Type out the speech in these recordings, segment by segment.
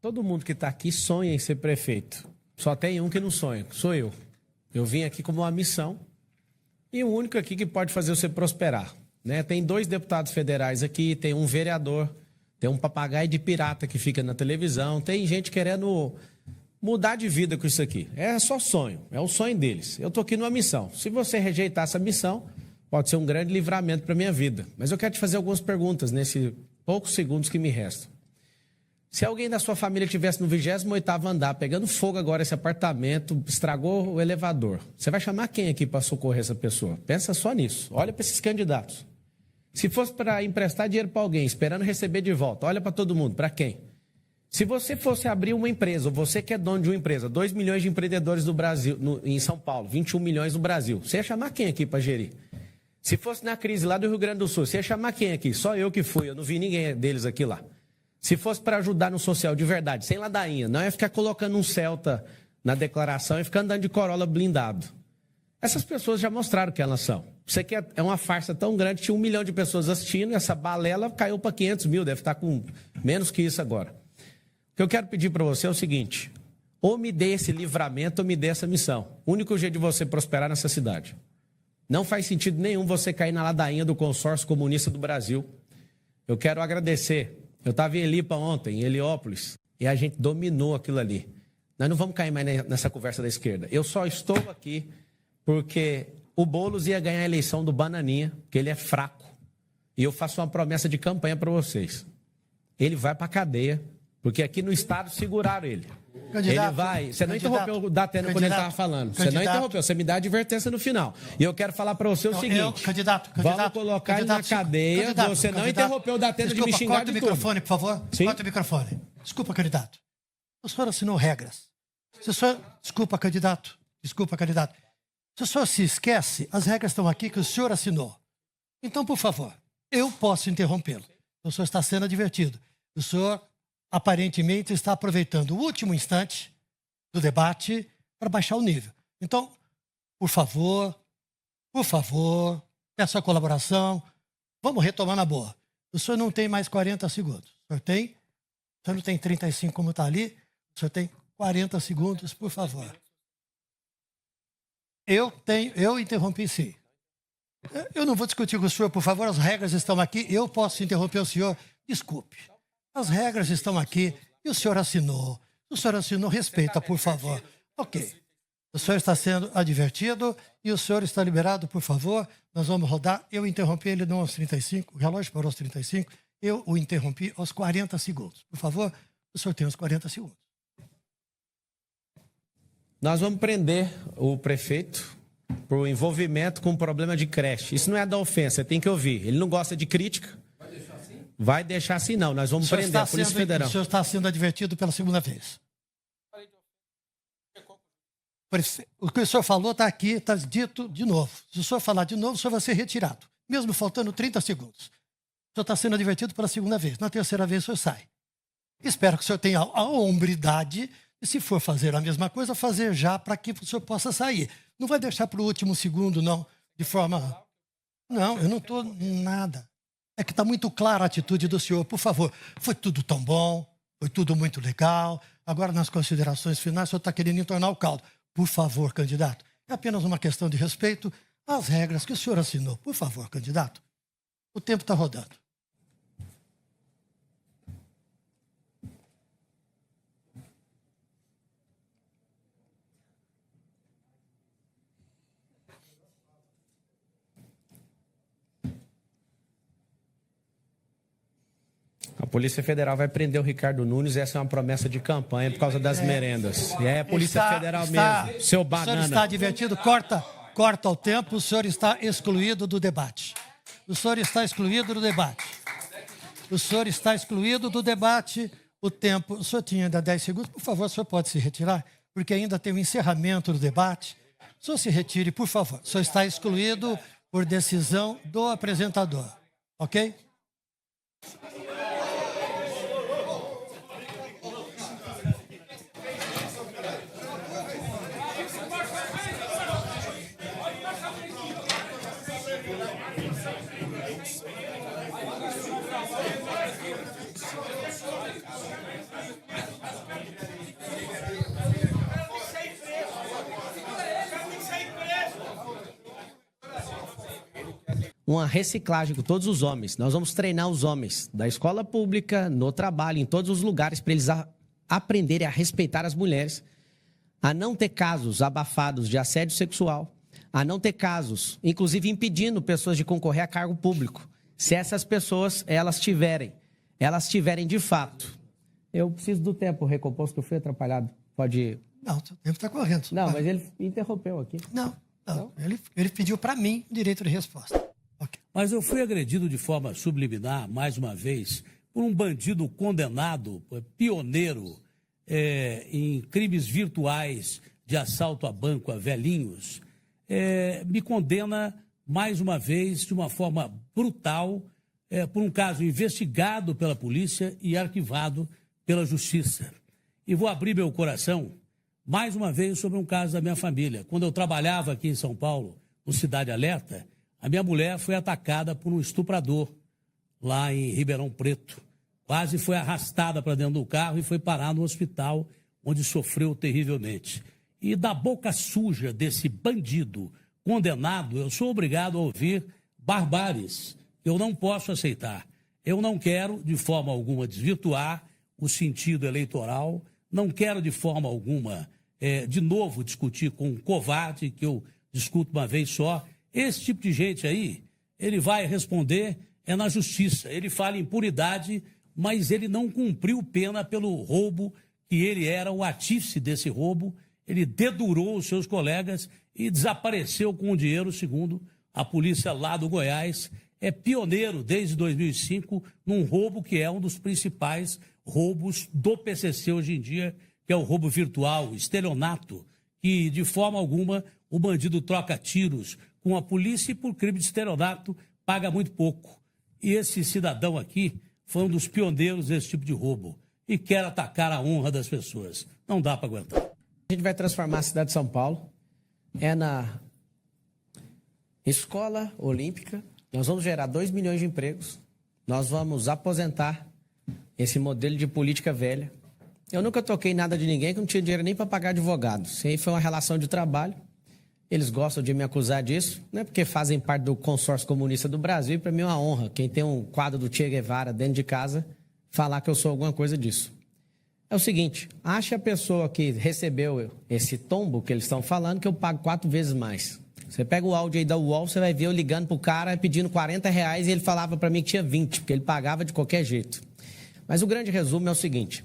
Todo mundo que está aqui sonha em ser prefeito. Só tem um que não sonha, sou eu. Eu vim aqui como uma missão e o único aqui que pode fazer você prosperar, né? Tem 2 deputados federais aqui, tem um vereador, tem um papagaio de pirata que fica na televisão, tem gente querendo mudar de vida com isso aqui. É só sonho, é o sonho deles. Eu estou aqui numa missão. Se você rejeitar essa missão, pode ser um grande livramento para a minha vida. Mas eu quero te fazer algumas perguntas nesses poucos segundos que me restam. Se alguém da sua família estivesse no 28º andar, pegando fogo agora esse apartamento, estragou o elevador, você vai chamar quem aqui para socorrer essa pessoa? Pensa só nisso. Olha para esses candidatos. Se fosse para emprestar dinheiro para alguém, esperando receber de volta, olha para todo mundo. Para quem? Se você fosse abrir uma empresa, ou você que é dono de uma empresa, 2 milhões de empreendedores no Brasil, em São Paulo, 21 milhões no Brasil, você ia chamar quem aqui para gerir? Se fosse na crise lá do Rio Grande do Sul, você ia chamar quem aqui? Só eu que fui, eu não vi ninguém deles aqui lá. Se fosse para ajudar no social de verdade, sem ladainha, não ia ficar colocando um Celta na declaração e ficar andando de Corolla blindado. Essas pessoas já mostraram que elas são. Isso aqui é uma farsa tão grande, tinha 1 milhão de pessoas assistindo e essa balela caiu para 500 mil, deve estar com menos que isso agora. O que eu quero pedir para você é o seguinte, ou me dê esse livramento ou me dê essa missão. O único jeito de você prosperar nessa cidade. Não faz sentido nenhum você cair na ladainha do consórcio comunista do Brasil. Eu quero agradecer. Eu estava em Elipa ontem, em Heliópolis, e a gente dominou aquilo ali. Nós não vamos cair mais nessa conversa da esquerda. Eu só estou aqui porque o Boulos ia ganhar a eleição do Bananinha, que ele é fraco. E eu faço uma promessa de campanha para vocês. Ele vai para a cadeia, porque aqui no estado seguraram ele. Candidato, ele vai... Você não interrompeu o Datena quando ele estava falando. Você não interrompeu, você me dá advertência no final. E eu quero falar para você o seguinte. Vamos colocar ele na cadeia. Você não interrompeu o Datena de me xingar de tudo. Corta o microfone, por favor. Sim? Corta o microfone. Desculpa, candidato. O senhor assinou regras. Se o senhor... Desculpa, candidato. Desculpa, candidato. Se o senhor se esquece, as regras estão aqui que o senhor assinou. Então, por favor, eu posso interrompê-lo. O senhor está sendo advertido. O senhor... aparentemente está aproveitando o último instante do debate para baixar o nível. Então, por favor, peço a colaboração, vamos retomar na boa. O senhor não tem mais 40 segundos. O senhor não tem 35 como está ali, o senhor tem 40 segundos, por favor. Eu interrompi sim. Eu não vou discutir com o senhor, por favor, as regras estão aqui, eu posso interromper o senhor, desculpe. As regras estão aqui e o senhor assinou. O senhor assinou, respeita, por favor. Ok. O senhor está sendo advertido e o senhor está liberado, por favor. Nós vamos rodar. Eu interrompi ele não aos 35, o relógio parou aos 35. Eu o interrompi aos 40 segundos. Por favor, o senhor tem os 40 segundos. Nós vamos prender o prefeito por envolvimento com um problema de creche. Isso não é da ofensa, você tem que ouvir. Ele não gosta de crítica. Vai deixar assim não, nós vamos prender a Polícia Federal. O senhor está sendo advertido pela segunda vez. O que o senhor falou está aqui, está dito de novo. Se o senhor falar de novo, o senhor vai ser retirado. Mesmo faltando 30 segundos. O senhor está sendo advertido pela segunda vez. Na terceira vez, o senhor sai. Espero que o senhor tenha a hombridade e, se for fazer a mesma coisa, fazer já para que o senhor possa sair. Não vai deixar para o último segundo, não, de forma... Não, eu não estou nada. É que está muito clara a atitude do senhor. Por favor, foi tudo tão bom, foi tudo muito legal. Agora, nas considerações finais, o senhor está querendo entornar o caldo. Por favor, candidato. É apenas uma questão de respeito às regras que o senhor assinou. Por favor, candidato. O tempo está rodando. A Polícia Federal vai prender o Ricardo Nunes, essa é uma promessa de campanha por causa das merendas. E é a Polícia Federal mesmo, seu banana. O senhor está advertido, corta o tempo, o senhor está excluído do debate. O senhor está excluído do debate. O senhor está excluído do debate. O tempo, o senhor tinha ainda 10 segundos, por favor, o senhor pode se retirar, porque ainda tem o encerramento do debate. O senhor se retire, por favor. O senhor está excluído por decisão do apresentador, ok? Uma reciclagem com todos os homens. Nós vamos treinar os homens da escola pública, no trabalho, em todos os lugares, para eles aprenderem a respeitar as mulheres, a não ter casos abafados de assédio sexual, a não ter casos, inclusive impedindo pessoas de concorrer a cargo público. Se essas pessoas, elas tiverem de fato. Eu preciso do tempo recomposto, que eu fui atrapalhado. Pode... Não, o tempo está correndo. Não, mas ele interrompeu aqui. Não. Ele pediu para mim direito de resposta. Okay. Mas eu fui agredido de forma subliminar, mais uma vez, por um bandido condenado, pioneiro em crimes virtuais de assalto a banco, a velhinhos. Me condena, mais uma vez, de uma forma brutal, por um caso investigado pela polícia e arquivado pela justiça. E vou abrir meu coração, mais uma vez, sobre um caso da minha família. Quando eu trabalhava aqui em São Paulo, no Cidade Alerta, a minha mulher foi atacada por um estuprador lá em Ribeirão Preto. Quase foi arrastada para dentro do carro e foi parar no hospital, onde sofreu terrivelmente. E da boca suja desse bandido condenado, eu sou obrigado a ouvir barbáries. Eu não posso aceitar. Eu não quero, de forma alguma, desvirtuar o sentido eleitoral. Não quero, de forma alguma, de novo, discutir com um covarde, que eu discuto uma vez só. Esse tipo de gente aí, ele vai responder na justiça. Ele fala impunidade, mas ele não cumpriu pena pelo roubo, que ele era o artífice desse roubo. Ele dedurou os seus colegas e desapareceu com o dinheiro, segundo a polícia lá do Goiás. É pioneiro desde 2005 num roubo que é um dos principais roubos do PCC hoje em dia, que é o roubo virtual, o estelionato, que de forma alguma o bandido troca tiros com a polícia e por crime de estelionato paga muito pouco. E esse cidadão aqui foi um dos pioneiros desse tipo de roubo e quer atacar a honra das pessoas. Não dá para aguentar. A gente vai transformar a cidade de São Paulo na escola olímpica. Nós vamos gerar 2 milhões de empregos. Nós vamos aposentar esse modelo de política velha. Eu nunca toquei nada de ninguém que não tinha dinheiro nem para pagar advogado. Isso aí foi uma relação de trabalho. Eles gostam de me acusar disso, né? Porque fazem parte do consórcio comunista do Brasil. E para mim é uma honra quem tem um quadro do Che Guevara dentro de casa falar que eu sou alguma coisa disso. É o seguinte, ache a pessoa que recebeu esse tombo que eles estão falando que eu pago 4 vezes mais. Você pega o áudio aí da UOL, você vai ver eu ligando pro cara pedindo R$40 e ele falava para mim que tinha 20, porque ele pagava de qualquer jeito. Mas o grande resumo é o seguinte,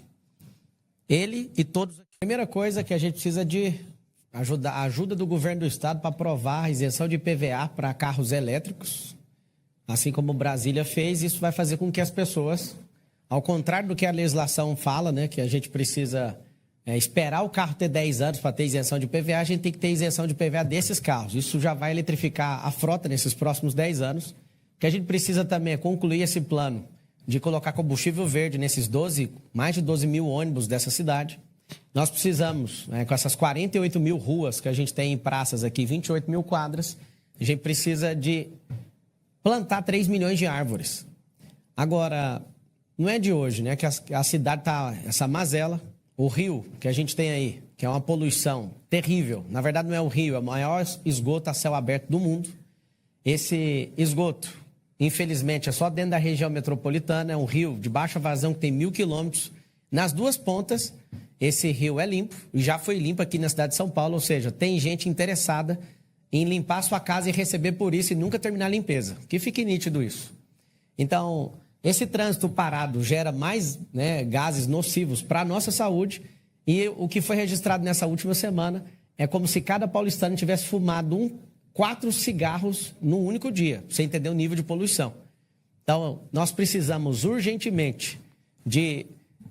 ele e todos... A primeira coisa que a gente precisa de a ajuda do governo do estado para aprovar a isenção de IPVA para carros elétricos, assim como Brasília fez. Isso vai fazer com que as pessoas, ao contrário do que a legislação fala, né, que a gente precisa esperar o carro ter 10 anos para ter isenção de IPVA, a gente tem que ter isenção de IPVA desses carros. Isso já vai eletrificar a frota nesses próximos 10 anos. O que a gente precisa também é concluir esse plano de colocar combustível verde nesses mais de 12 mil ônibus dessa cidade. Nós precisamos, com essas 48 mil ruas que a gente tem em praças aqui, 28 mil quadras, a gente precisa de plantar 3 milhões de árvores. Agora, não é de hoje, né, que a cidade está essa mazela. O rio que a gente tem aí, que é uma poluição terrível, na verdade não é o rio, é o maior esgoto a céu aberto do mundo. Esse esgoto, infelizmente, é só dentro da região metropolitana, é um rio de baixa vazão que tem 1.000 quilômetros. Nas duas pontas, esse rio é limpo, e já foi limpo aqui na cidade de São Paulo, ou seja, tem gente interessada em limpar a sua casa e receber por isso e nunca terminar a limpeza. Que fique nítido isso. Então, esse trânsito parado gera mais gases nocivos para a nossa saúde, e o que foi registrado nessa última semana é como se cada paulistano tivesse fumado 4 cigarros num único dia, pra você entender o nível de poluição. Então, nós precisamos urgentemente de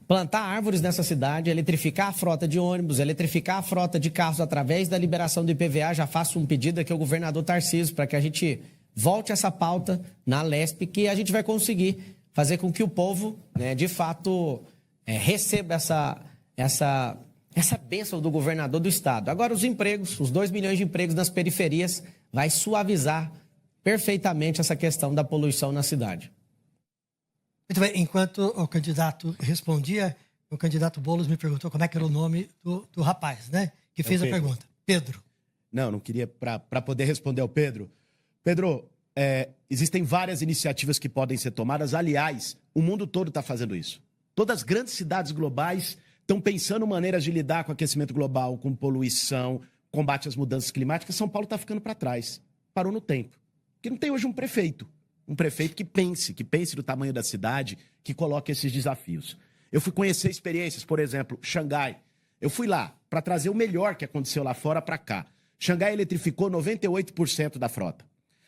plantar árvores nessa cidade, eletrificar a frota de ônibus, eletrificar a frota de carros através da liberação do IPVA. Já faço um pedido aqui ao governador Tarcísio para que a gente volte essa pauta na Lesp, que a gente vai conseguir fazer com que o povo, de fato, receba essa bênção do governador do estado. Agora, os empregos, os 2 milhões de empregos nas periferias, vai suavizar perfeitamente essa questão da poluição na cidade. Muito bem, enquanto o candidato respondia, O candidato Boulos me perguntou como é que era o nome do rapaz, né? Que fez a pergunta. Pedro. Não queria, para poder responder ao Pedro. Pedro, existem várias iniciativas que podem ser tomadas. Aliás, o mundo todo está fazendo isso. Todas as grandes cidades globais estão pensando maneiras de lidar com o aquecimento global, com poluição, combate às mudanças climáticas. São Paulo está ficando para trás. Parou no tempo. Porque não tem hoje um prefeito que pense do tamanho da cidade, que coloque esses desafios. Eu fui conhecer experiências, por exemplo, Xangai. Eu fui lá para trazer o melhor que aconteceu lá fora para cá. Xangai eletrificou 98% da frota.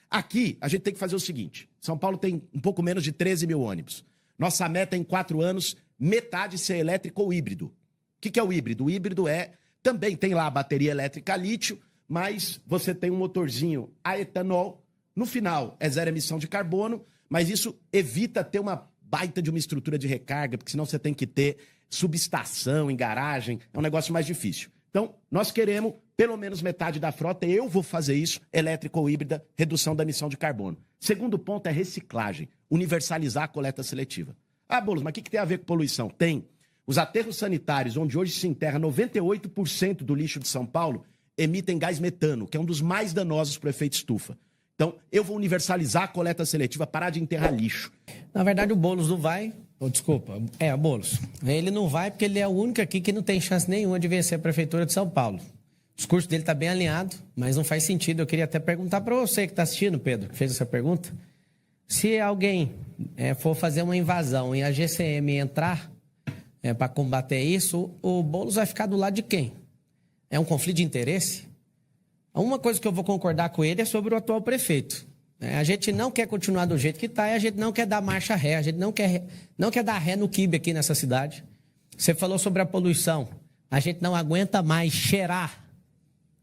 Aqui, a gente tem que fazer o seguinte. São Paulo tem um pouco menos de 13 mil ônibus. Nossa meta é, em 4 anos, metade ser elétrico ou híbrido. O que é o híbrido? O híbrido também tem lá a bateria elétrica a lítio, mas você tem um motorzinho a etanol. No final, é zero emissão de carbono, mas isso evita ter uma baita de uma estrutura de recarga, porque senão você tem que ter subestação em garagem, é um negócio mais difícil. Então, nós queremos pelo menos metade da frota, eu vou fazer isso, elétrica ou híbrida, redução da emissão de carbono. Segundo ponto é reciclagem, universalizar a coleta seletiva. Ah, Boulos, mas o que tem a ver com poluição? Tem. Os aterros sanitários, onde hoje se enterra 98% do lixo de São Paulo, emitem gás metano, que é um dos mais danosos para o efeito estufa. Então, eu vou universalizar a coleta seletiva, parar de enterrar lixo. Na verdade, o Boulos não vai. O Boulos. Ele não vai porque ele é o único aqui que não tem chance nenhuma de vencer a Prefeitura de São Paulo. O discurso dele está bem alinhado, mas não faz sentido. Eu queria até perguntar para você que está assistindo, Pedro, que fez essa pergunta. Se alguém for fazer uma invasão e a GCM entrar para combater isso, o Boulos vai ficar do lado de quem? É um conflito de interesse? Uma coisa que eu vou concordar com ele é sobre o atual prefeito. A gente não quer continuar do jeito que está e a gente não quer dar marcha ré, a gente não quer dar ré no quibe aqui nessa cidade. Você falou sobre a poluição. A gente não aguenta mais cheirar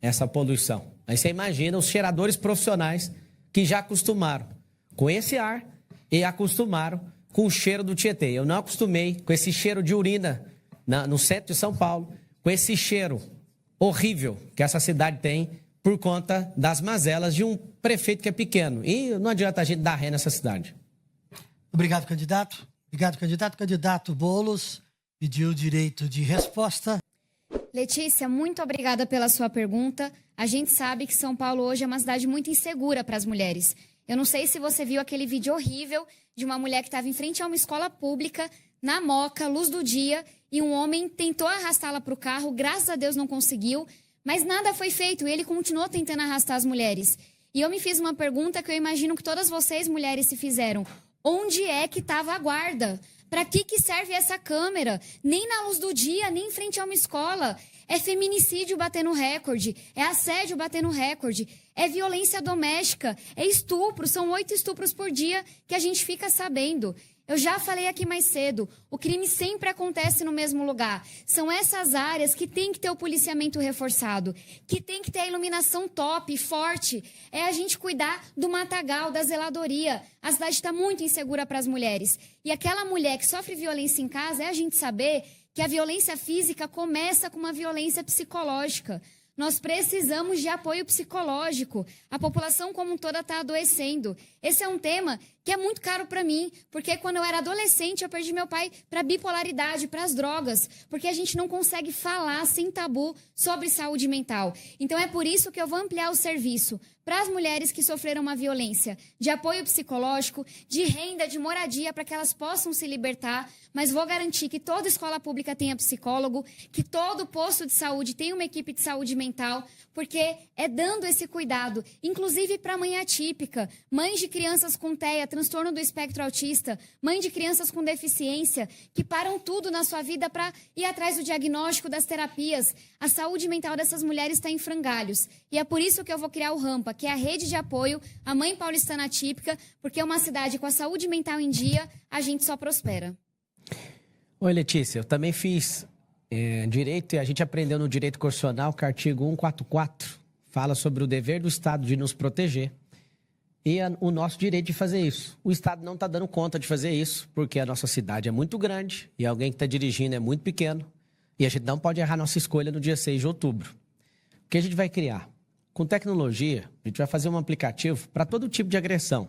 essa poluição. Aí você imagina os cheiradores profissionais que já acostumaram com esse ar e acostumaram com o cheiro do Tietê. Eu não acostumei com esse cheiro de urina no centro de São Paulo, com esse cheiro horrível que essa cidade tem por conta das mazelas de um prefeito que é pequeno. E não adianta a gente dar ré nessa cidade. Obrigado, candidato. Obrigado, candidato. Candidato Boulos pediu o direito de resposta. Letícia, muito obrigada pela sua pergunta. A gente sabe que São Paulo hoje é uma cidade muito insegura para as mulheres. Eu não sei se você viu aquele vídeo horrível de uma mulher que estava em frente a uma escola pública, na Moca, luz do dia, e um homem tentou arrastá-la para o carro, graças a Deus não conseguiu, mas nada foi feito e ele continuou tentando arrastar as mulheres. E eu me fiz uma pergunta que eu imagino que todas vocês, mulheres, se fizeram. Onde é que estava a guarda? Para que serve essa câmera? Nem na luz do dia, nem em frente a uma escola. É feminicídio batendo recorde, é assédio batendo recorde, é violência doméstica, é estupro, são 8 estupros por dia que a gente fica sabendo. Eu já falei aqui mais cedo, o crime sempre acontece no mesmo lugar. São essas áreas que tem que ter o policiamento reforçado, que tem que ter a iluminação top, forte. É a gente cuidar do matagal, da zeladoria. A cidade está muito insegura para as mulheres. E aquela mulher que sofre violência em casa, é a gente saber que a violência física começa com uma violência psicológica. Nós precisamos de apoio psicológico. A população como um toda está adoecendo. Esse é um tema que é muito caro para mim, porque quando eu era adolescente eu perdi meu pai para a bipolaridade, para as drogas, porque a gente não consegue falar sem tabu sobre saúde mental. Então é por isso que eu vou ampliar o serviço para as mulheres que sofreram uma violência, de apoio psicológico, de renda, de moradia, para que elas possam se libertar, mas vou garantir que toda escola pública tenha psicólogo, que todo posto de saúde tenha uma equipe de saúde mental, porque é dando esse cuidado, inclusive para mãe atípica, mães de crianças com TEA, transtorno do espectro autista, mãe de crianças com deficiência, que param tudo na sua vida para ir atrás do diagnóstico, das terapias. A saúde mental dessas mulheres está em frangalhos. E é por isso que eu vou criar o Rampa, que é a rede de apoio à mãe paulistana atípica, porque é uma cidade com a saúde mental em dia, a gente só prospera. Oi, Letícia, eu também fiz direito e a gente aprendeu no direito constitucional que o artigo 144 fala sobre o dever do Estado de nos proteger e o nosso direito de fazer isso. O Estado não está dando conta de fazer isso porque a nossa cidade é muito grande e alguém que está dirigindo é muito pequeno e a gente não pode errar nossa escolha no dia 6 de outubro. O que a gente vai criar? Com tecnologia, a gente vai fazer um aplicativo para todo tipo de agressão.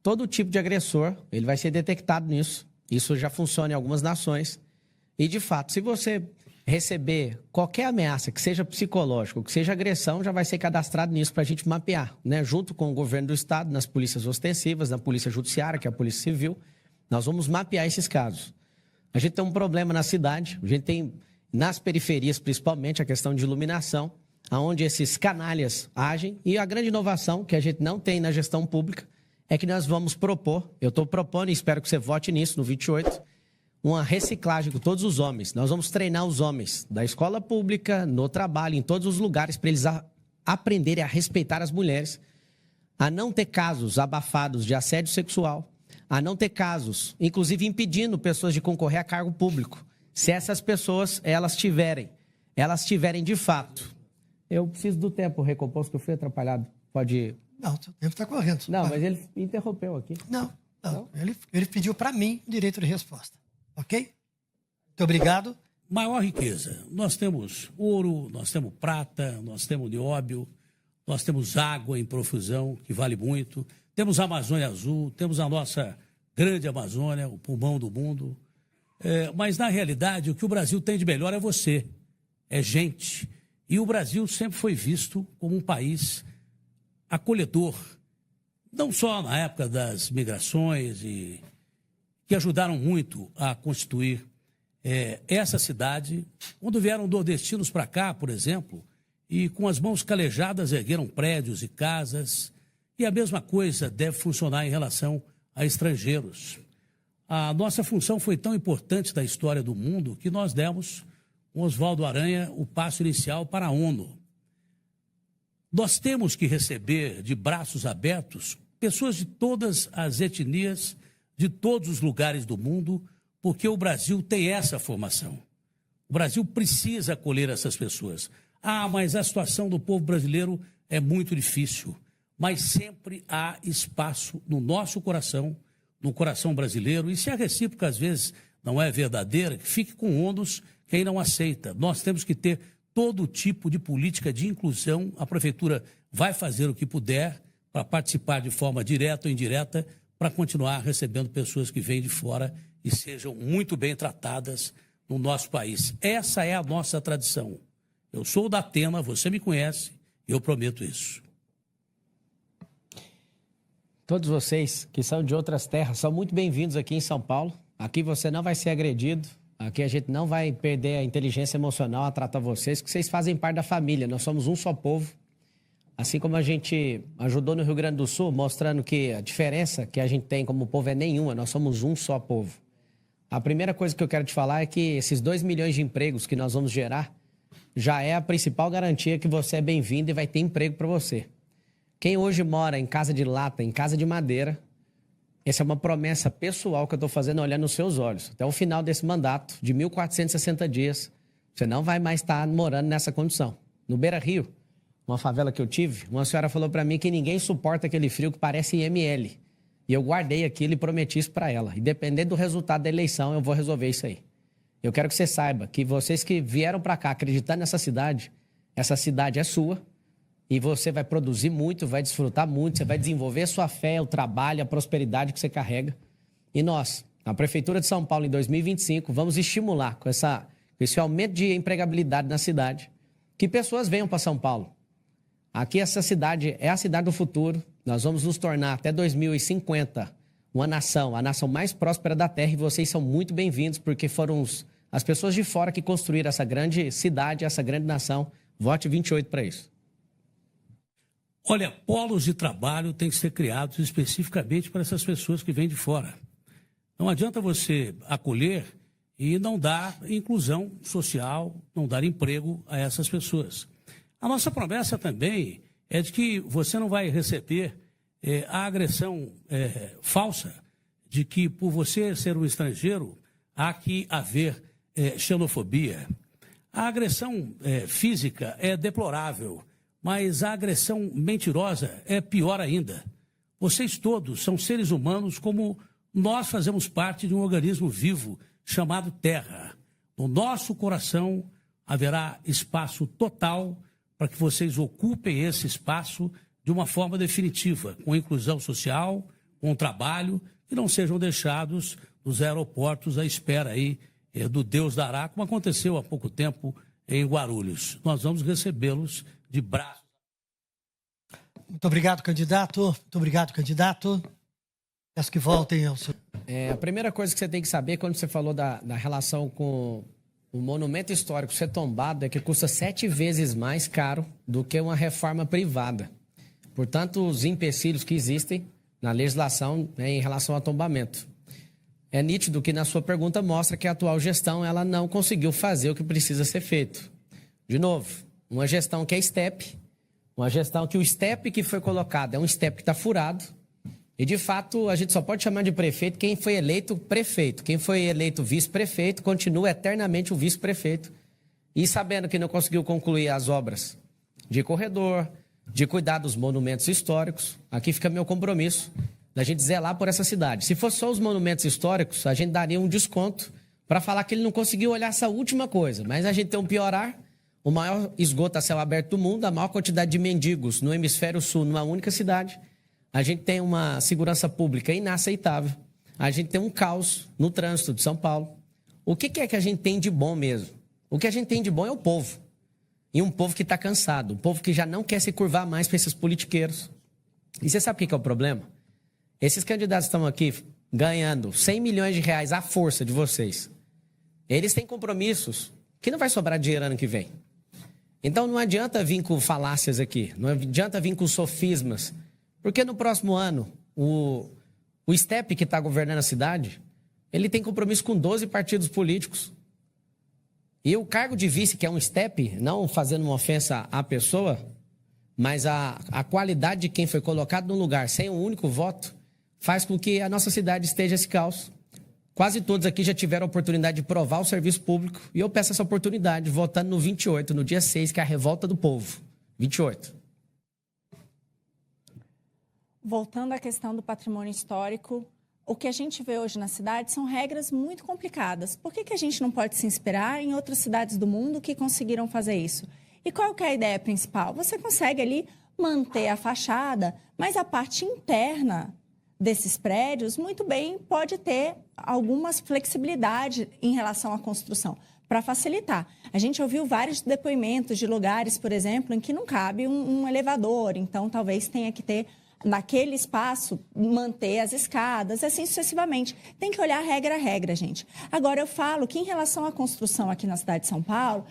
Todo tipo de agressor, ele vai ser detectado nisso. Isso já funciona em algumas nações. E, de fato, se você receber qualquer ameaça, que seja psicológica, que seja agressão, já vai ser cadastrado nisso para a gente mapear, né? Junto com o governo do estado, nas polícias ostensivas, na polícia judiciária, que é a polícia civil, nós vamos mapear esses casos. A gente tem um problema na cidade, a gente tem nas periferias, principalmente, a questão de iluminação, onde esses canalhas agem, e a grande inovação que a gente não tem na gestão pública é que nós vamos propor, eu estou propondo e espero que você vote nisso no 28, uma reciclagem com todos os homens. Nós vamos treinar os homens da escola pública, no trabalho, em todos os lugares, para eles aprenderem a respeitar as mulheres, a não ter casos abafados de assédio sexual, a não ter casos, inclusive impedindo pessoas de concorrer a cargo público. Se essas pessoas, elas tiverem de fato. Eu preciso do tempo recomposto, que eu fui atrapalhado. Pode ir. Não, o tempo está correndo. Não, mas ele interrompeu aqui. Não. Ele pediu para mim o direito de resposta. Ok? Muito obrigado. Maior riqueza. Nós temos ouro, nós temos prata, nós temos nióbio, nós temos água em profusão, que vale muito. Temos a Amazônia Azul, temos a nossa grande Amazônia, o pulmão do mundo. Mas, na realidade, o que o Brasil tem de melhor é você, é gente. E o Brasil sempre foi visto como um país acolhedor, não só na época das migrações, e que ajudaram muito a constituir essa cidade. Quando vieram nordestinos para cá, por exemplo, e com as mãos calejadas ergueram prédios e casas, e a mesma coisa deve funcionar em relação a estrangeiros. A nossa função foi tão importante da história do mundo que nós demos, com Oswaldo Aranha, o passo inicial para a ONU. Nós temos que receber de braços abertos pessoas de todas as etnias, de todos os lugares do mundo, porque o Brasil tem essa formação. O Brasil precisa acolher essas pessoas. Mas a situação do povo brasileiro é muito difícil. Mas sempre há espaço no nosso coração, no coração brasileiro. E se a recíproca, às vezes, não é verdadeira, que fique com ônus quem não aceita. Nós temos que ter todo tipo de política de inclusão. A Prefeitura vai fazer o que puder para participar de forma direta ou indireta, para continuar recebendo pessoas que vêm de fora e sejam muito bem tratadas no nosso país. Essa é a nossa tradição. Eu sou da Atena, você me conhece, eu prometo isso. Todos vocês que são de outras terras são muito bem-vindos aqui em São Paulo. Aqui você não vai ser agredido, aqui a gente não vai perder a inteligência emocional a tratar vocês, porque vocês fazem parte da família, nós somos um só povo. Assim como a gente ajudou no Rio Grande do Sul, mostrando que a diferença que a gente tem como povo é nenhuma, nós somos um só povo. A primeira coisa que eu quero te falar é que esses 2 milhões de empregos que nós vamos gerar já é a principal garantia que você é bem-vindo e vai ter emprego para você. Quem hoje mora em casa de lata, em casa de madeira, essa é uma promessa pessoal que eu estou fazendo olhando nos seus olhos. Até o final desse mandato, de 1.460 dias, você não vai mais estar morando nessa condição. No Beira Rio, uma favela que eu tive, uma senhora falou para mim que ninguém suporta aquele frio que parece IML. E eu guardei aquilo e prometi isso para ela. E dependendo do resultado da eleição, eu vou resolver isso aí. Eu quero que você saiba que vocês que vieram para cá acreditando nessa cidade, essa cidade é sua. E você vai produzir muito, vai desfrutar muito, você vai desenvolver a sua fé, o trabalho, a prosperidade que você carrega. E nós, na Prefeitura de São Paulo, em 2025, vamos estimular com esse aumento de empregabilidade na cidade, que pessoas venham para São Paulo. Aqui essa cidade é a cidade do futuro. Nós vamos nos tornar até 2050 uma nação, a nação mais próspera da Terra, e vocês são muito bem-vindos, porque foram as pessoas de fora que construíram essa grande cidade, essa grande nação. Vote 28 para isso. Olha, polos de trabalho têm que ser criados especificamente para essas pessoas que vêm de fora. Não adianta você acolher e não dar inclusão social, não dar emprego a essas pessoas. A nossa promessa também é de que você não vai receber a agressão falsa de que, por você ser um estrangeiro, há que haver xenofobia. A agressão física é deplorável, mas a agressão mentirosa é pior ainda. Vocês todos são seres humanos como nós fazemos parte de um organismo vivo chamado Terra. No nosso coração haverá espaço total para que vocês ocupem esse espaço de uma forma definitiva, com inclusão social, com trabalho, e não sejam deixados nos aeroportos à espera aí do Deus dará, como aconteceu há pouco tempo em Guarulhos. Nós vamos recebê-los de braços. Muito obrigado, candidato. Muito obrigado, candidato. Peço que voltem ao seu... A primeira coisa que você tem que saber quando você falou da relação com o monumento histórico ser tombado é que custa 7 vezes mais caro do que uma reforma privada. Portanto, os empecilhos que existem na legislação, né, em relação ao tombamento. É nítido que na sua pergunta mostra que a atual gestão ela não conseguiu fazer o que precisa ser feito. De novo, uma gestão que é STEP, uma gestão que o STEP que foi colocado é um STEP que está furado. E, de fato, a gente só pode chamar de prefeito quem foi eleito prefeito. Quem foi eleito vice-prefeito continua eternamente o vice-prefeito. E sabendo que não conseguiu concluir as obras de corredor, de cuidar dos monumentos históricos, aqui fica meu compromisso da gente zelar por essa cidade. Se fosse só os monumentos históricos, a gente daria um desconto para falar que ele não conseguiu olhar essa última coisa. Mas a gente tem um piorar, o maior esgoto a céu aberto do mundo, a maior quantidade de mendigos no hemisfério sul, numa única cidade. A gente tem uma segurança pública inaceitável. A gente tem um caos no trânsito de São Paulo. O que é que a gente tem de bom mesmo? O que a gente tem de bom é o povo. E um povo que está cansado, um povo que já não quer se curvar mais para esses politiqueiros. E você sabe o que é o problema? Esses candidatos estão aqui ganhando 100 milhões de reais à força de vocês. Eles têm compromissos que não vai sobrar dinheiro ano que vem. Então não adianta vir com falácias aqui, não adianta vir com sofismas. Porque no próximo ano, o STEP que está governando a cidade, ele tem compromisso com 12 partidos políticos. E o cargo de vice, que é um STEP, não fazendo uma ofensa à pessoa, mas a qualidade de quem foi colocado no lugar sem um único voto, faz com que a nossa cidade esteja esse caos. Quase todos aqui já tiveram a oportunidade de provar o serviço público. E eu peço essa oportunidade, votando no 28, no dia 6, que é a revolta do povo. 28. Voltando à questão do patrimônio histórico, o que a gente vê hoje na cidade são regras muito complicadas. Por que a gente não pode se inspirar em outras cidades do mundo que conseguiram fazer isso? E qual que é a ideia principal? Você consegue ali manter a fachada, mas a parte interna desses prédios, muito bem, pode ter algumas flexibilidades em relação à construção, para facilitar. A gente ouviu vários depoimentos de lugares, por exemplo, em que não cabe um elevador, então talvez tenha que ter naquele espaço, manter as escadas, assim sucessivamente. Tem que olhar regra a regra, gente. Agora, eu falo que em relação à construção aqui na cidade de São Paulo,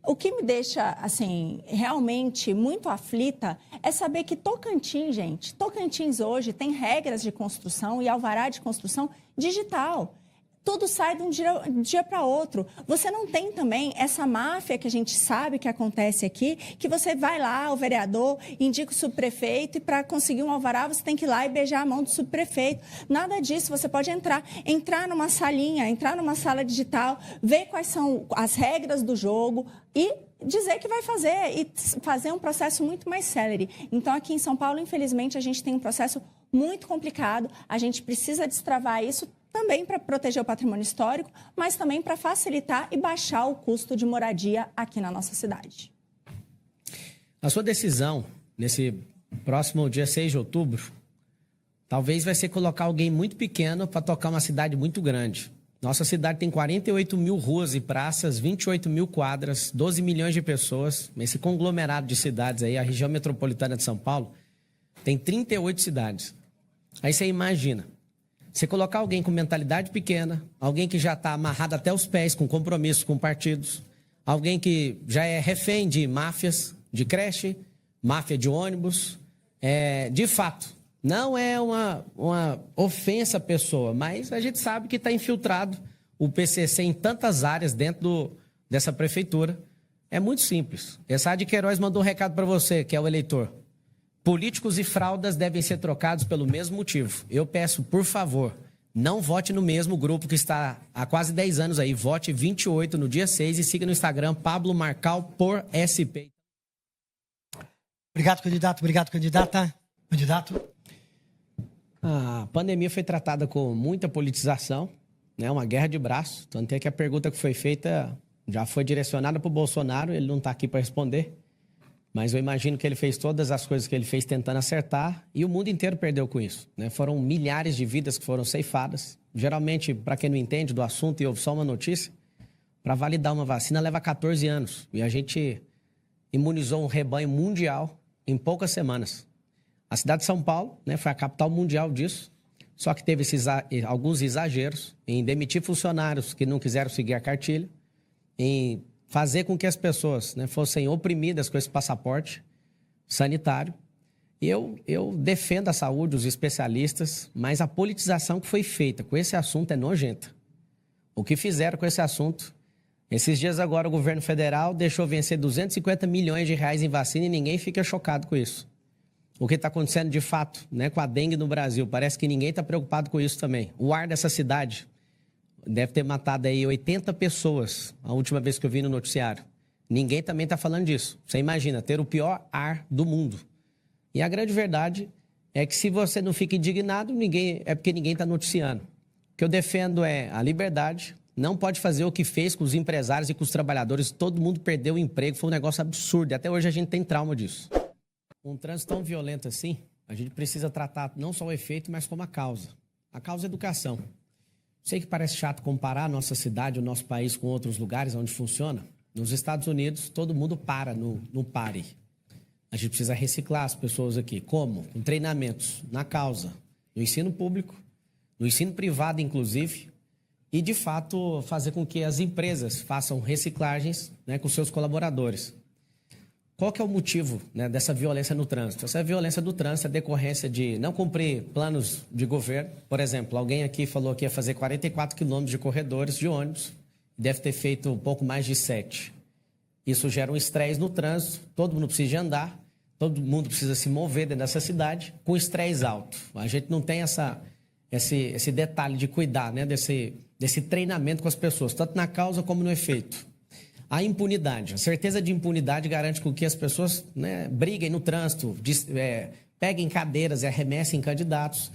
o que me deixa, assim, realmente muito aflita é saber que Tocantins, gente, Tocantins hoje tem regras de construção e alvará de construção digital. Tudo sai de um dia para outro. Você não tem também essa máfia que a gente sabe que acontece aqui, que você vai lá, o vereador, indica o subprefeito e para conseguir um alvará você tem que ir lá e beijar a mão do subprefeito. Nada disso, você pode entrar numa salinha, entrar numa sala digital, ver quais são as regras do jogo e dizer que vai fazer e fazer um processo muito mais célere. Então, aqui em São Paulo, infelizmente, a gente tem um processo muito complicado, a gente precisa destravar isso também para proteger o patrimônio histórico, mas também para facilitar e baixar o custo de moradia aqui na nossa cidade. A sua decisão, nesse próximo dia 6 de outubro, talvez vai ser colocar alguém muito pequeno para tocar uma cidade muito grande. Nossa cidade tem 48 mil ruas e praças, 28 mil quadras, 12 milhões de pessoas. Esse conglomerado de cidades aí, a região metropolitana de São Paulo, tem 38 cidades. Aí você imagina, você colocar alguém com mentalidade pequena, alguém que já está amarrado até os pés com compromissos com partidos, alguém que já é refém de máfias, de creche, máfia de ônibus. De fato, não é uma ofensa à pessoa, mas a gente sabe que está infiltrado o PCC em tantas áreas dentro dessa prefeitura. É muito simples. Essa de Queiroz mandou um recado para você, que é o eleitor. Políticos e fraldas devem ser trocados pelo mesmo motivo. Eu peço, por favor, não vote no mesmo grupo que está há quase 10 anos aí. Vote 28 no dia 6 e siga no Instagram Pablo Marcal por SP. Obrigado, candidato. Obrigado, candidata. Candidato. A pandemia foi tratada com muita politização, né? Uma guerra de braço. Tanto é que a pergunta que foi feita já foi direcionada para o Bolsonaro, ele não está aqui para responder. Mas eu imagino que ele fez todas as coisas que ele fez tentando acertar e o mundo inteiro perdeu com isso, né? Foram milhares de vidas que foram ceifadas. Geralmente, para quem não entende do assunto e ouve só uma notícia, Para validar uma vacina leva 14 anos. E a gente imunizou um rebanho mundial em poucas semanas. A cidade de São Paulo, né, foi a capital mundial disso, só que teve alguns exageros em demitir funcionários que não quiseram seguir a cartilha, em fazer com que as pessoas, né, fossem oprimidas com esse passaporte sanitário. E eu defendo a saúde, os especialistas, mas a politização que foi feita com esse assunto é nojenta. O que fizeram com esse assunto... Esses dias agora o governo federal deixou vencer 250 milhões de reais em vacina e ninguém fica chocado com isso. O que está acontecendo de fato, né, com a dengue no Brasil, parece que ninguém está preocupado com isso também. O ar dessa cidade deve ter matado aí 80 pessoas, a última vez que eu vi no noticiário. Ninguém também está falando disso. Você imagina, ter o pior ar do mundo. E a grande verdade é que se você não fica indignado, é porque ninguém está noticiando. O que eu defendo é a liberdade. Não pode fazer o que fez com os empresários e com os trabalhadores. Todo mundo perdeu o emprego. Foi um negócio absurdo. E até hoje a gente tem trauma disso. Um trânsito tão violento assim, a gente precisa tratar não só o efeito, mas como a causa. A causa é educação. Sei que parece chato comparar a nossa cidade, o nosso país com outros lugares onde funciona. Nos Estados Unidos, todo mundo para no pare. A gente precisa reciclar as pessoas aqui. Como? Com treinamentos na causa, no ensino público, no ensino privado, inclusive, e, de fato, fazer com que as empresas façam reciclagens, né, com seus colaboradores. Qual que é o motivo, né, dessa violência no trânsito? Essa violência do trânsito é decorrência de não cumprir planos de governo. Por exemplo, alguém aqui falou que ia fazer 44 quilômetros de corredores de ônibus, deve ter feito um pouco mais de 7. Isso gera um estresse no trânsito, todo mundo precisa andar, todo mundo precisa se mover dentro dessa cidade com estresse alto. A gente não tem esse detalhe de cuidar, né, desse treinamento com as pessoas, tanto na causa como no efeito. A impunidade, a certeza de impunidade garante com que as pessoas, né, briguem no trânsito, peguem cadeiras e arremessem candidatos.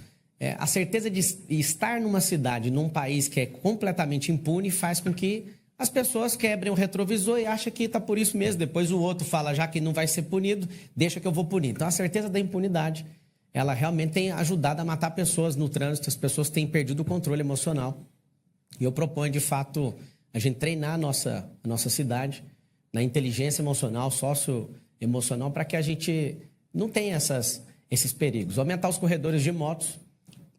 A certeza de estar numa cidade, num país que é completamente impune, faz com que as pessoas quebrem o retrovisor e acham que está por isso mesmo. Depois o outro fala, já que não vai ser punido, deixa que eu vou punir. Então, a certeza da impunidade, ela realmente tem ajudado a matar pessoas no trânsito, as pessoas têm perdido o controle emocional. E eu proponho, de fato, a gente treinar a nossa cidade na inteligência emocional, socioemocional, para que a gente não tenha esses perigos. Aumentar os corredores de motos,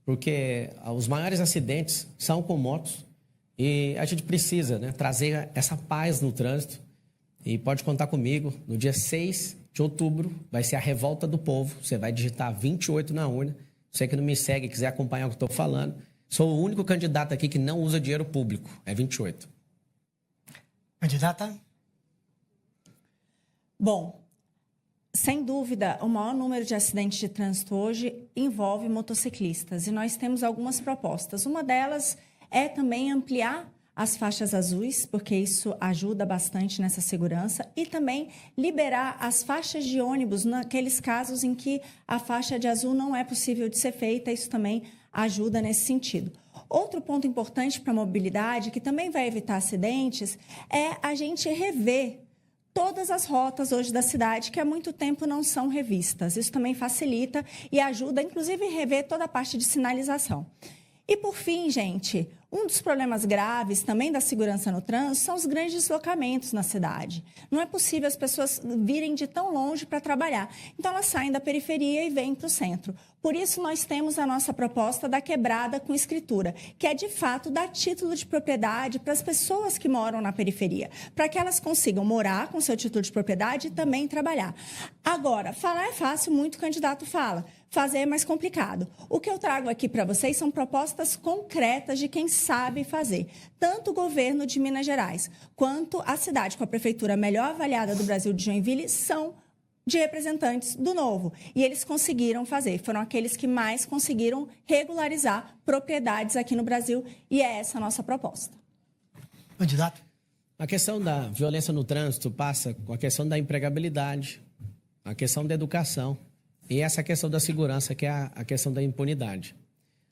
porque os maiores acidentes são com motos e a gente precisa, né, trazer essa paz no trânsito. E pode contar comigo, no dia 6 de outubro vai ser a Revolta do Povo. Você vai digitar 28 na urna. Você que não me segue e quiser acompanhar o que estou falando, sou o único candidato aqui que não usa dinheiro público. É 28. Candidata? Bom, sem dúvida, o maior número de acidentes de trânsito hoje envolve motociclistas. E nós temos algumas propostas. Uma delas é também ampliar as faixas azuis, porque isso ajuda bastante nessa segurança, e também liberar as faixas de ônibus naqueles casos em que a faixa de azul não é possível de ser feita, isso também ajuda nesse sentido. Outro ponto importante para a mobilidade, que também vai evitar acidentes, é a gente rever todas as rotas hoje da cidade que há muito tempo não são revistas. Isso também facilita e ajuda, inclusive, a rever toda a parte de sinalização. E, por fim, gente, um dos problemas graves também da segurança no trânsito são os grandes deslocamentos na cidade. Não é possível as pessoas virem de tão longe para trabalhar. Então, elas saem da periferia e vêm para o centro. Por isso, nós temos a nossa proposta da quebrada com escritura, que é, de fato, dar título de propriedade para as pessoas que moram na periferia, para que elas consigam morar com seu título de propriedade e também trabalhar. Agora, falar é fácil, muito candidato fala. Fazer é mais complicado. O que eu trago aqui para vocês são propostas concretas de quem sabe fazer. Tanto o governo de Minas Gerais, quanto a cidade com a prefeitura melhor avaliada do Brasil de Joinville são de representantes do Novo. E eles conseguiram fazer. Foram aqueles que mais conseguiram regularizar propriedades aqui no Brasil. E é essa a nossa proposta. Candidato? A questão da violência no trânsito passa com a questão da empregabilidade, a questão da educação e essa questão da segurança, que é a questão da impunidade.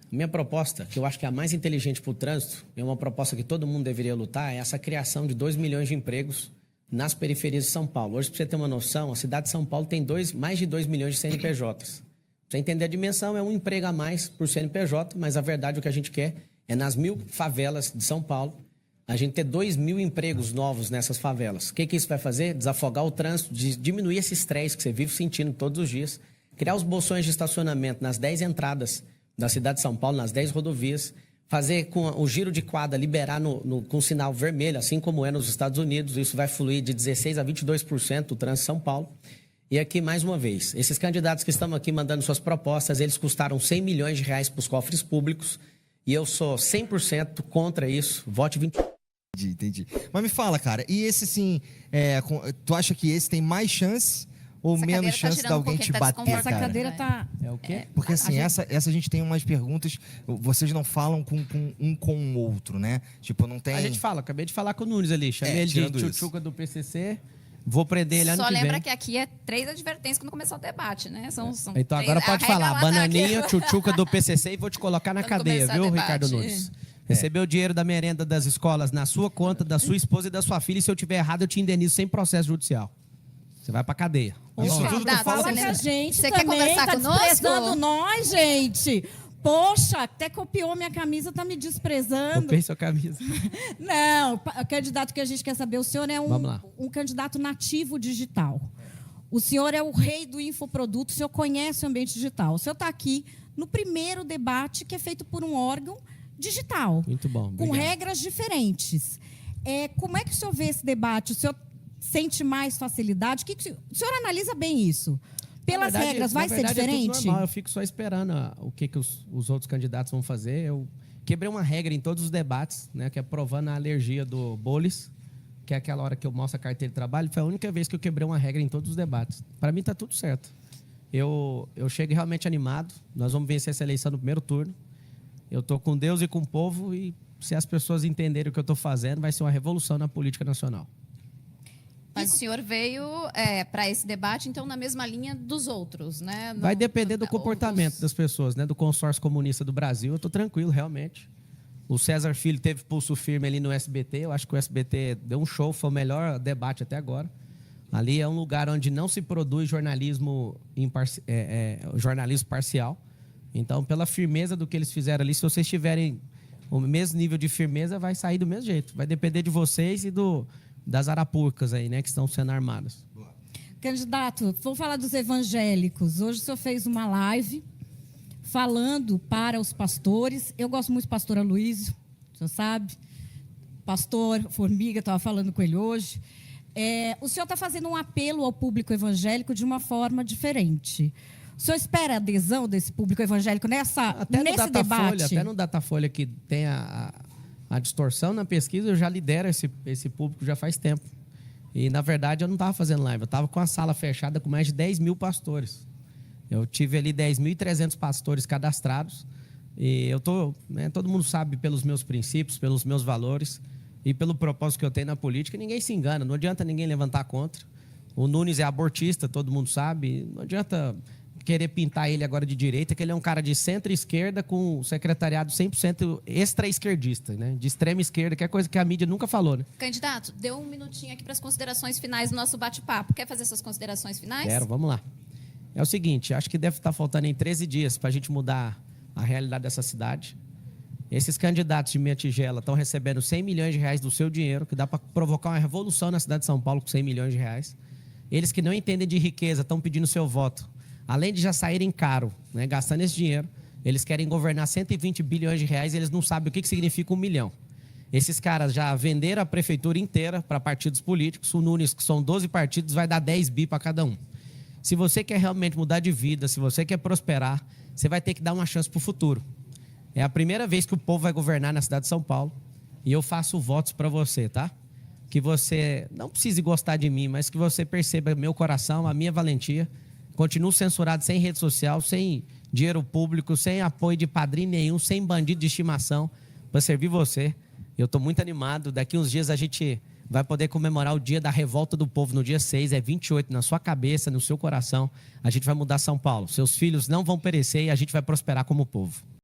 A minha proposta, que eu acho que é a mais inteligente para o trânsito, é uma proposta que todo mundo deveria lutar, é essa criação de 2 milhões de empregos nas periferias de São Paulo. Hoje, para você ter uma noção, a cidade de São Paulo tem mais de 2 milhões de CNPJs. Para você entender a dimensão, é um emprego a mais por CNPJ, mas a verdade, o que a gente quer é nas 1000 favelas de São Paulo, a gente ter 2.000 empregos novos nessas favelas. O que isso vai fazer? Desafogar o trânsito, diminuir esse estresse que você vive sentindo todos os dias, criar os bolsões de estacionamento nas 10 entradas da cidade de São Paulo, nas 10 rodovias, fazer com o giro de quadra, liberar com sinal vermelho, assim como é nos Estados Unidos. Isso vai fluir de 16% a 22% do trânsito de São Paulo. E aqui, mais uma vez, esses candidatos que estão aqui mandando suas propostas, eles custaram 100 milhões de reais para os cofres públicos. E eu sou 100% contra isso. Vote 20. Entendi. Mas me fala, cara, e esse assim, tu acha que esse tem mais chance ou Essa menos cadeira tá chance de tirando um alguém pouquinho, te tá bater, desconfortável. cara? Essa cadeira tá... É o quê? Porque assim, essa a gente tem umas perguntas, vocês não falam com o outro, né? Tipo, não tem... A gente fala, acabei de falar com o Nunes ali. Chamei ele de tirando isso. tchutchuca do PCC. Vou prender ele ano Só que lembra vem. que aqui é 3 advertências quando começar o debate, né? São Então agora três- pode a regra falar. lá tá Bananinha, aqui. tchutchuca do PCC e vou te colocar na Quando cadeia, começar viu, o debate. Ricardo Nunes? Recebeu o dinheiro da merenda das escolas na sua conta, da sua esposa e da sua filha. E se eu tiver errado, eu te indenizo sem processo judicial. Você vai pra cadeia. Isso tudo que eu Candidato, falo Fala você que a lembra? gente Você quer também conversar tá conosco? desprezando nós, gente. Poxa, até copiou minha camisa, tá me Eu desprezando. penso a camisa. Não, candidato que a gente quer saber, o senhor é Vamos lá. um candidato nativo digital. O senhor é o rei do infoproduto, o senhor conhece o ambiente digital. O senhor está aqui no primeiro debate que é feito por um órgão digital. Muito bom, Com obrigado. regras diferentes. Como é que o senhor vê esse debate? O senhor sente mais facilidade? O senhor analisa bem isso? Pelas Na verdade, regras, vai na ser verdade, é tudo diferente? normal. Eu fico só esperando o que os outros candidatos vão fazer. Eu quebrei uma regra em todos os debates, né, que é provando a alergia do Bolis, que é aquela hora que eu mostro a carteira de trabalho. Foi a única vez que eu quebrei uma regra em todos os debates. Para mim, está tudo certo. Eu chego realmente animado. Nós vamos vencer essa eleição no primeiro turno. Eu estou com Deus e com o povo e se as pessoas entenderem o que eu estou fazendo, vai ser uma revolução na política nacional. Mas o senhor veio para esse debate, então, na mesma linha dos outros, né? Vai depender do comportamento das pessoas, né? Do consórcio comunista do Brasil. Eu estou tranquilo, realmente. O César Filho teve pulso firme ali no SBT. Eu acho que o SBT deu um show, foi o melhor debate até agora. Ali é um lugar onde não se produz jornalismo, jornalismo parcial. Então, pela firmeza do que eles fizeram ali, se vocês tiverem o mesmo nível de firmeza, vai sair do mesmo jeito. Vai depender de vocês e das arapucas aí, né? Que estão sendo armadas. Candidato, vou falar dos evangélicos. Hoje o senhor fez uma live falando para os pastores. Eu gosto muito do pastor Aloysio, o senhor sabe. Pastor Formiga, estava falando com ele hoje. O senhor está fazendo um apelo ao público evangélico de uma forma diferente. O senhor espera adesão desse público evangélico nesse debate? Até no Datafolha, que tem a distorção na pesquisa, eu já lidero esse público já faz tempo. E, na verdade, eu não estava fazendo live. Eu estava com a sala fechada com mais de 10 mil pastores. Eu tive ali 10.300 pastores cadastrados. E eu tô, né, todo mundo sabe pelos meus princípios, pelos meus valores e pelo propósito que eu tenho na política. Ninguém se engana, não adianta ninguém levantar contra. O Nunes é abortista, todo mundo sabe. Não adianta querer pintar ele agora de direita, que ele é um cara de centro-esquerda com secretariado 100% extra-esquerdista, né? De extrema esquerda, que é coisa que a mídia nunca falou, né? Candidato, deu um minutinho aqui para as considerações finais do nosso bate-papo. Quer fazer suas considerações finais? Quero, vamos lá. É o seguinte, acho que deve estar faltando em 13 dias para a gente mudar a realidade dessa cidade. Esses candidatos de minha tigela estão recebendo 100 milhões de reais do seu dinheiro, que dá para provocar uma revolução na cidade de São Paulo com 100 milhões de reais. Eles que não entendem de riqueza estão pedindo seu voto. Além de já saírem caro, né, gastando esse dinheiro, eles querem governar 120 bilhões de reais e eles não sabem o que significa 1 milhão. Esses caras já venderam a prefeitura inteira para partidos políticos. O Nunes, que são 12 partidos, vai dar 10 bi para cada um. Se você quer realmente mudar de vida, se você quer prosperar, você vai ter que dar uma chance para o futuro. É a primeira vez que o povo vai governar na cidade de São Paulo e eu faço votos para você, tá? Que você não precise gostar de mim, mas que você perceba meu coração, a minha valentia. Continuo censurado sem rede social, sem dinheiro público, sem apoio de padrinho nenhum, sem bandido de estimação para servir você. Eu estou muito animado. Daqui uns dias a gente vai poder comemorar o dia da revolta do povo no dia 6, é 28, na sua cabeça, no seu coração. A gente vai mudar São Paulo. Seus filhos não vão perecer e a gente vai prosperar como povo.